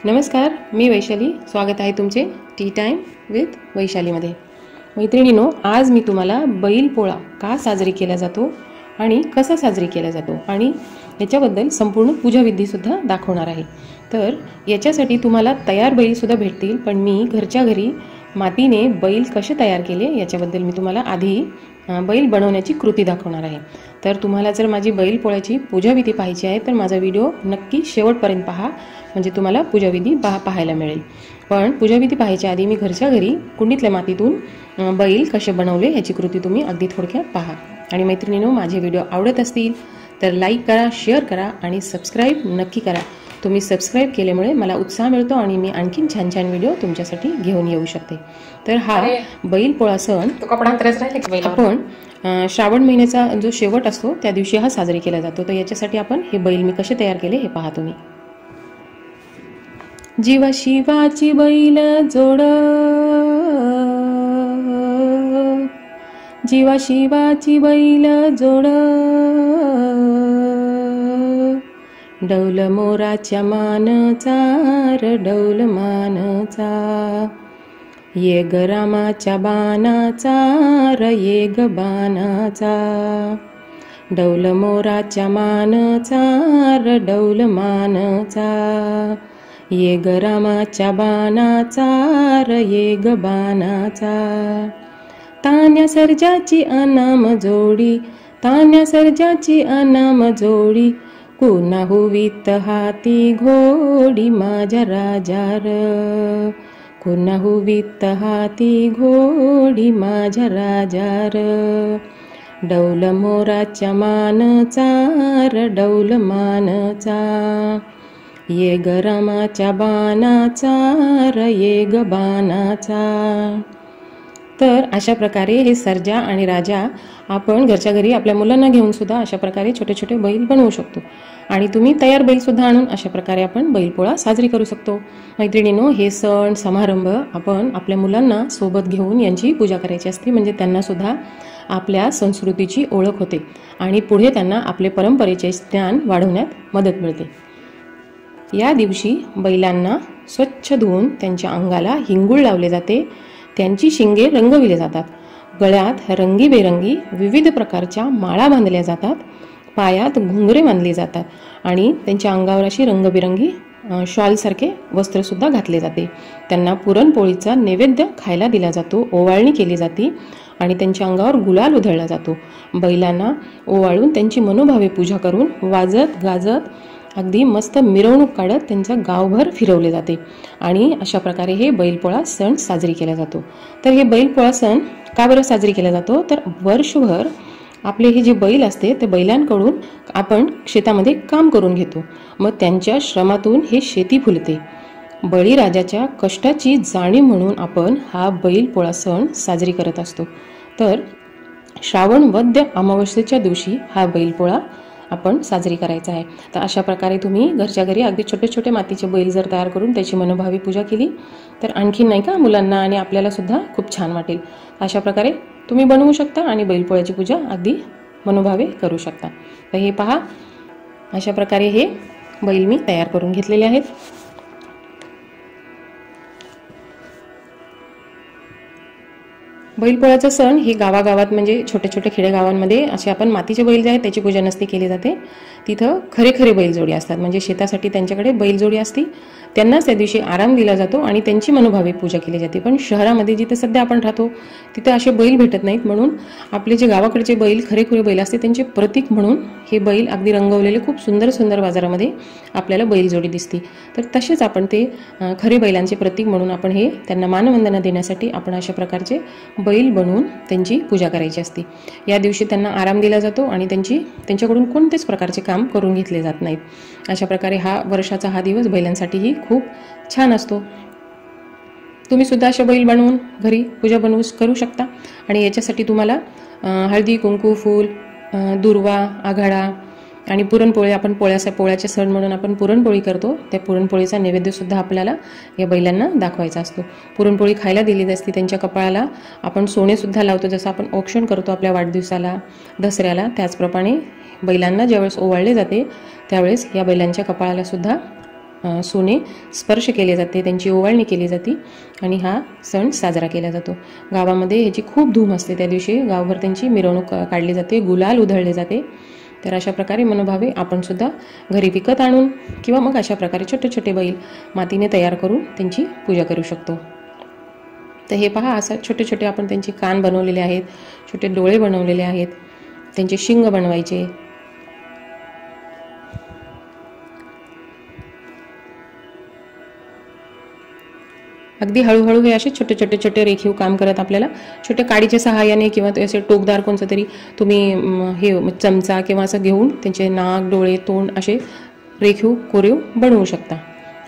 नमस्कार, मी वैशाली. स्वागत आहे तुमचे टी टाईम विथ वैशालीमध्ये. मैत्रिणींनो, आज मी तुम्हाला बैलपोळा का साजरी केला जातो आणि कसा साजरी केला जातो आणि याच्याबद्दल संपूर्ण पूजाविधीसुद्धा दाखवणार आहे. तर याच्यासाठी तुम्हाला तयार बैलसुद्धा भेटतील, पण मी घरच्या घरी मातीने बैल कसे तयार केले याच्याबद्दल मी तुम्हाला आधी बैल बनवण्याची कृती दाखवणार आहे. तर तुम्हाला जर माझी बैलपोळ्याची पूजाविधी पाहायची आहे तर माझा व्हिडिओ नक्की शेवटपर्यंत पहा, म्हणजे तुम्हाला पूजाविधी पाहायला मिळेल. पण पूजाविधी पाहायच्या आधी मी घरच्या घरी कुंडीतल्या मातीतून बैल कसे बनवले याची कृती तुम्ही अगदी थोडक्यात पहा. आणि मैत्रिणींनो, माझे व्हिडिओ आवडत असतील तर लाईक करा, शेअर करा आणि सबस्क्राईब नक्की करा. तुम्ही सबस्क्राईब केल्यामुळे मला उत्साह मिळतो आणि मी आणखीन छान छान व्हिडिओ तुमच्यासाठी घेऊन येऊ शकते. तर हा बैलपोळा सण आपण श्रावण महिन्याचा जो शेवट असतो त्या दिवशी हा साजरी केला जातो. तर याच्यासाठी आपण हे बैल मी कसे तयार केले हे पहा तुम्ही. जीवा शिवाची बैल जोड, जीवा शिवाची बैल जोड, डौल मोराच्या मानचा र डौल मानचा, ये ग रामाच्या बाणाचा र ये ग बाणाचा, डौल मोराच्या मानचा र डौल मानचा, ये ग रामाच्या बाणाचा र ये ग बाणाचा, तान्या सर्जाची अनाम जोडी, तान्या सर्जाची अनाम जोडी, कुणा हुवीत हाती घोडी माझ्या राजार, कुणा हुवीत हाती घोडी माझ्या राजार, डौल मोराच्या मानचा र डौल मानचा, ये ग रामाच्या बाणाचा र ये ग बाणाचा. तर अशा प्रकारे हे सर्जा आणि राजा आपण घरच्या घरी आपल्या मुलांना घेऊन सुद्धा अशा प्रकारे छोटे छोटे बैल बनवू शकतो. आणि तुम्ही तयार बैल सुद्धा आणून अशा प्रकारे आपण बैलपोळा साजरी करू शकतो. मैत्रिणींनो, हे सण समारंभ आपण आपल्या मुलांना सोबत घेऊन यांची पूजा करायची असते, म्हणजे त्यांना सुद्धा आपल्या संस्कृतीची ओळख होते आणि पुढे त्यांना आपले परंपरेचे ज्ञान वाढवण्यात मदत मिळते. या दिवशी बैलांना स्वच्छ धुवून त्यांच्या अंगाला हिंगूळ लावले जाते, त्यांची शिंगे रंगविले जातात, गळ्यात रंगीबेरंगी विविध प्रकारच्या माळा बांधल्या जातात, पायात घुंगरे बांधले जातात आणि त्यांच्या अंगावर अशी रंगबिरंगी शॉलसारखे वस्त्रसुद्धा घातले जाते. त्यांना पुरणपोळीचा नैवेद्य खायला दिला जातो, ओवाळणी केली जाते आणि त्यांच्या अंगावर गुलाल उधळला जातो. बैलांना ओवाळून त्यांची मनोभावे पूजा करून वाजत गाजत अगदी मस्त मिरवणूक काढत त्यांचं गावभर फिरवले जाते आणि अशा प्रकारे हे बैलपोळा सण साजरी केला जातो. तर हे बैलपोळा सण का बरं साजरी केला जातो, तर वर्षभर आपले हे जे बैल असते ते बैलांकडून आपण शेतामध्ये काम करून घेतो, मग त्यांच्या श्रमातून हे शेती फुलते. बळीराजाच्या कष्टाची जाणीव म्हणून आपण हा बैलपोळा सण साजरी करत असतो. तर श्रावण वद्य अमावस्येच्या दिवशी हा बैलपोळा आपण साजरी करायचा आहे. तर अशा प्रकारे तुम्ही घरच्या घरी अगदी छोटे छोटे मातीचे बैल जर तयार करून त्याची मनोभावी पूजा केली तर आणखीन नाही का मुलांना आणि आपल्याला सुद्धा खूप छान वाटेल. अशा प्रकारे तुम्ही बनवू शकता आणि बैलपोळ्याची पूजा अगदी मनोभावे करू शकता. तर हे पहा, अशा प्रकारे हे बैल मी तयार करून घेतलेले आहेत. बैलपोळ्याचा सण हे गावागावात म्हणजे छोटे छोटे खेडेगावांमध्ये असे आपण मातीचे बैल जे आहेत त्याची पूजा नसती केली जाते. तिथं खरे खरे बैलजोडी असतात, म्हणजे शेतासाठी त्यांच्याकडे बैलजोडी असते, त्यांनाच त्या दिवशी आराम दिला जातो आणि त्यांची मनोभावे पूजा केली जाते. पण शहरामध्ये जिथे सध्या आपण राहतो तिथं असे बैल भेटत नाहीत, म्हणून आपले जे गावाकडचे बैल खरेखुरे बैल असते त्यांचे प्रतीक म्हणून हे बैल अगदी रंगवलेले खूप सुंदर सुंदर बाजारामध्ये आपल्याला बैलजोडी दिसते. तर तसेच आपण ते खरे बैलांचे प्रतीक म्हणून आपण हे त्यांना मानवंदना देण्यासाठी आपण अशा प्रकारचे बैल बनवून त्यांची पूजा करायची असते. या दिवशी त्यांना आराम दिला जातो आणि त्यांच्याकडून कोणतेच प्रकारचे काम करून घेतले जात नाहीत. अशा प्रकारे हा वर्षाचा हा दिवस बैलांसाठीही खूप छान असतो. तुम्ही सुद्धा अशा बैल बनवून घरी पूजा करू शकता. आणि याच्यासाठी तुम्हाला हळदी कुंकू फूल दुर्वा आघाडा आणि पुरणपोळी, आपण पोळ्याचे सण म्हणून आपण पुरणपोळी करतो, त्या पुरणपोळीचा नैवेद्यसुद्धा आपल्याला या बैलांना दाखवायचा असतो. पुरणपोळी खायला दिली असते, त्यांच्या कपाळाला आपण सोनेसुद्धा लावतो, जसं आपण औक्षण करतो आपल्या वाढदिवसाला दसऱ्याला, त्याचप्रमाणे बैलांना ज्यावेळेस ओवाळले जाते त्यावेळेस या बैलांच्या कपाळाला सुद्धा सोने स्पर्श केले जाते, त्यांची ओवाळणी केली जाते आणि हा सण साजरा केला जातो. गावामध्ये ह्याची खूप धूम असते. त्या दिवशी गावभर त्यांची मिरवणूक काढली जाते, गुलाल उधळले जाते. तर अशा प्रकारे मनोभावे आपण सुद्धा घरी विकत आणून किंवा मग अशा प्रकारे छोटे छोटे बैल मातीने तयार करून त्यांची पूजा करू शकतो. तर हे पहा, असं छोटे छोटे आपण त्यांचे कान बनवलेले आहेत, छोटे डोळे बनवलेले आहेत, त्यांचे शिंग बनवायचे. अगदी हळूहळू हे असे छोटे छोटे छोटे रेखीव काम करत आपल्याला छोट्या काडीच्या सहाय्याने किंवा ते असे टोकदार कोणतं तरी तुम्ही हे चमचा किंवा असं घेऊन त्यांचे नाक, डोळे, तोंड असे रेखीव कोरीव बनवू शकता.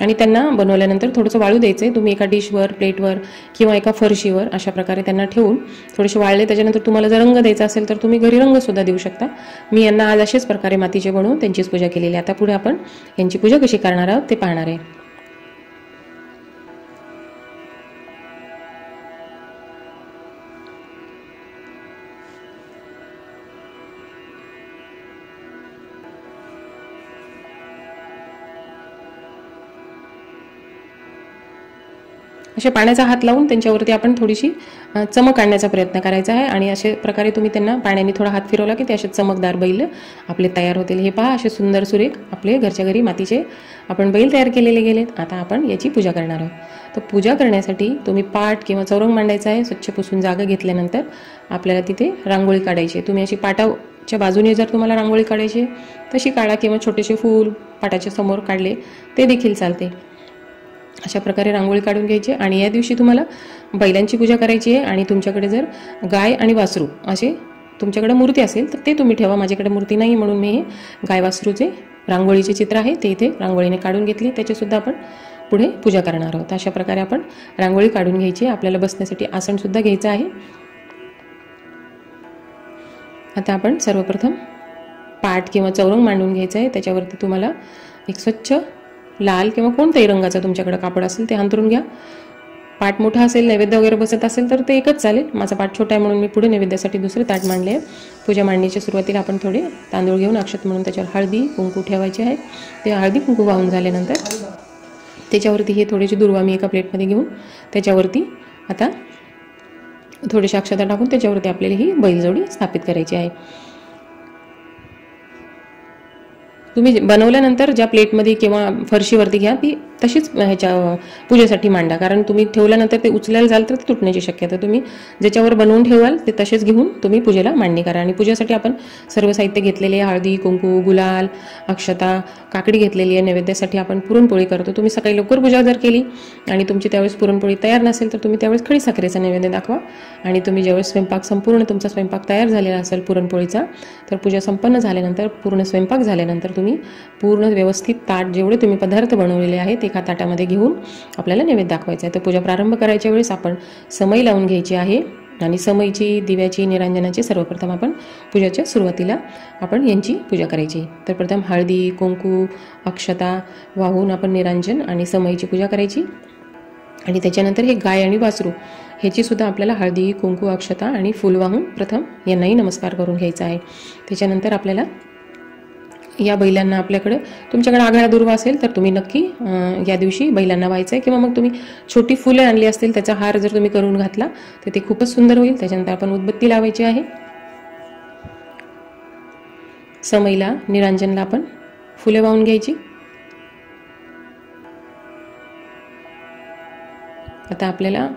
आणि त्यांना बनवल्यानंतर थोडंसं वाळू द्यायचं आहे. तुम्ही एका डिशवर, प्लेटवर किंवा एका फरशीवर अशा प्रकारे त्यांना ठेवून थोडेसे वाळले. त्याच्यानंतर तुम्हाला जर रंग द्यायचा असेल तर तुम्ही घरी रंगसुद्धा देऊ शकता. मी यांना आज अशाच प्रकारे मातीचे बनवून त्यांचीच पूजा केलेली आहे. आता पुढे आपण यांची पूजा कशी करणार आहोत ते पाहणार आहे. अशा पाण्याचा हात लावून त्यांच्यावरती आपण थोडीशी चमक आणण्याचा प्रयत्न करायचा आहे. आणि अशा प्रकारे तुम्ही त्यांना पाण्याने थोडा हात फिरवला की ते असे चमकदार बैल आपले तयार होतील. हे पहा, असे सुंदर सुरेख आपले घरच्या घरी मातीचे आपण बैल तयार केलेले गेलेत. आता आपण याची पूजा करणार आहोत. तर पूजा करण्यासाठी तुम्ही पाट किंवा चौरंग मांडायचा आहे. स्वच्छ पुसून जागा घेतल्यानंतर आपल्याला तिथे रांगोळी काढायची. तुम्ही अशी पाटाच्या बाजूने जर तुम्हाला रांगोळी काढायची तशी काढा किंवा छोटेसे फूल पाटाच्या समोर काढले ते देखील चालते. अशा प्रकारे रांगोळी काढून घ्यायची. आणि या दिवशी तुम्हाला बैलांची पूजा करायची आहे. आणि तुमच्याकडे जर गाय आणि वासरू असे तुमच्याकडे मूर्ती असेल तर ते तुम्ही ठेवा. माझ्याकडे मूर्ती नाही म्हणून मी हे गाय वासरूचे रांगोळीचे चित्र आहे ते इथे रांगोळीने काढून घेतले. त्याचीसुद्धा आपण पुढे पूजा करणार आहोत. अशा प्रकारे आपण रांगोळी काढून घ्यायची. आपल्याला बसण्यासाठी आसनसुद्धा घ्यायचं आहे. आता आपण सर्वप्रथम पाट किंवा चौरंग मांडून घ्यायचं आहे. त्याच्यावरती तुम्हाला एक स्वच्छ लाल किंवा कोणत्याही रंगाचं तुमच्याकडे कापड असेल ते अंथरून घ्या. पाट मोठा असेल, नैवेद्य वगैरे बसत असेल तर ते एकच चालेल. माझा पाट छोटा आहे म्हणून मी पुढे नैवेद्यासाठी दुसरे ताट मांडले आहे. पूजा मांडणीच्या सुरुवातीला आपण थोडे तांदूळ घेऊन अक्षत म्हणून त्याच्यावर हळदी कुंकू ठेवायचे आहे. ते हळदी कुंकू वाहून झाल्यानंतर त्याच्यावरती हे थोडेसे दुर्वा मी एका प्लेटमध्ये घेऊन त्याच्यावरती आता थोडेसे अक्षता टाकून त्याच्यावरती आपल्याला ही बैलजोडी स्थापित करायची आहे. तुम्ही बनवल्यानंतर ज्या प्लेटमध्ये किंवा फरशीवरती घ्या ती तशीच ह्याच्या पूजेसाठी मांडा. कारण तुम्ही ठेवल्यानंतर ते उचलायला जाल तर तुटण्याची शक्यता. तुम्ही ज्याच्यावर बनवून ठेवाल ते तसेच घेऊन तुम्ही पूजेला मांडणी करा. आणि पूजेसाठी आपण सर्व साहित्य घेतलेले आहे. हळदी कुंकू, गुलाल, अक्षता, काकडी घेतलेली आहे. नैवेद्यासाठी आपण पुरणपोळी करतो. तुम्ही सकाळी लवकर पूजा जर केली आणि तुमची त्यावेळेस पुरणपोळी तयार नसेल तर तुम्ही त्यावेळेस खडी साखरेचा नैवेद्य दाखवा. आणि तुम्ही ज्यावेळेस संपूर्ण तुमचा स्वयंपाक तयार झालेला असेल पुरणपोळीचा तर पूजा संपन्न झाल्यानंतर पूर्ण स्वयंपाक झाल्यानंतर तुम्ही पूर्ण व्यवस्थित ताट जेवढे तुम्ही पदार्थ बनवलेले आहेत एका ताटामध्ये घेऊन आपल्याला नैवेद्य दाखवायचा आहे. तर पूजा प्रारंभ करायच्या वेळेस आपण समई लावून घ्यायची आहे. आणि समईची, दिव्याची, निरांजनाची सर्वप्रथम आपण पूजेच्या सुरुवातीला आपण यांची पूजा करायची. तर प्रथम हळदी कुंकू अक्षता वाहून आपण निरांजन आणि समईची पूजा करायची. आणि त्याच्यानंतर हे गाय आणि वासरू ह्याची सुद्धा आपल्याला हळदी कुंकू अक्षता आणि फूल वाहून प्रथम यांनाही नमस्कार करून घ्यायचा आहे. त्याच्यानंतर आपल्याला या बैलांना आपल्याकडे तुमच्याकडे आघाडा दुर्वा असेल तर तुम्ही नक्की या दिवशी बैलांना व्हायचं आहे. किंवा मग तुम्ही छोटी फुले आणली असतील त्याचा हार जर तुम्ही करून घातला तर ते खूपच सुंदर होईल. त्याच्यानंतर आपण उदबत्ती लावायची आहे. समईला निरांजनला आपण फुले वाहून घ्यायची. आता आपल्याला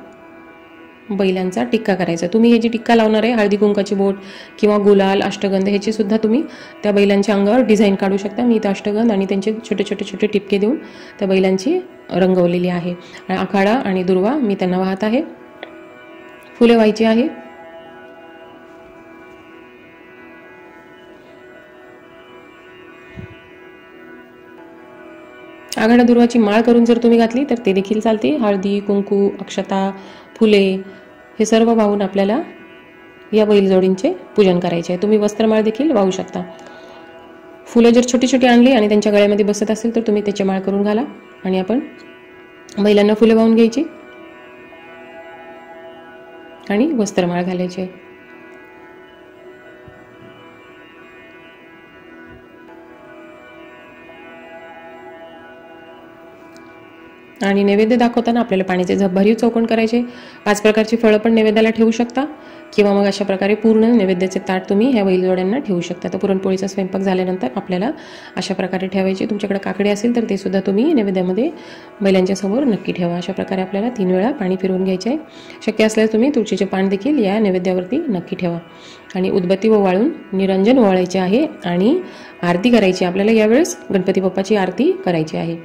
बैलांचा टिक्का करायचा. तुम्ही हे जी टिक्का लावणार आहे हळदी कुंकाची बोट किंवा गुलाल अष्टगंध ह्याची सुद्धा तुम्ही त्या बैलांच्या अंगावर डिझाईन काढू शकता. मी इथं अष्टगंध आणि त्यांचे छोटे छोटे छोटे टिपके देऊन त्या बैलांची रंगवलेली आहे. आखाडा आणि दुर्वा मी त्यांना वाहत आहे. फुले व्हायची आहे. आघाडा दुर्वाची माळ करून जर तुम्ही घातली तर ते देखील चालते. हळदी कुंकू अक्षता फुले हे सर्व वाहून आपल्याला या बैलजोडींचे पूजन करायचे आहे. तुम्ही वस्त्रमाळ देखील वाहू शकता. फुलं जर छोटी छोटी आणली आणि त्यांच्या गळ्यामध्ये बसत असेल तर तुम्ही त्याची माळ करून घाला. आणि आपण बैलांना फुले वाहून घ्यायची आणि वस्त्रमाळ घालायची. आणि नैवेद्य दाखवताना आपल्याला पाण्याचे भरीव चौकोन करायचे. 5 प्रकारची फळं पण नैवेद्याला ठेवू शकता किंवा मग अशा प्रकारे पूर्ण नैवेद्याचे ताट तुम्ही ह्या बैलजोड्यांना ठेवू शकता. तर पुरणपोळीचा स्वयंपाक झाल्यानंतर आपल्याला अशा प्रकारे ठेवायचे. तुमच्याकडे काकडे असेल तर ते सुद्धा तुम्ही नैवेद्यामध्ये बैलांच्या समोर नक्की ठेवा. अशा प्रकारे आपल्याला 3 वेळा पाणी फिरवून घ्यायचे आहे. शक्य असल्यास तुम्ही तुळशीचे पान देखील या नैवेद्यावरती नक्की ठेवा. आणि उदबत्ती वाळून निरंजन ओवाळायचे आहे आणि आरती करायची. आपल्याला यावेळेस गणपती बाप्पाची आरती करायची आहे.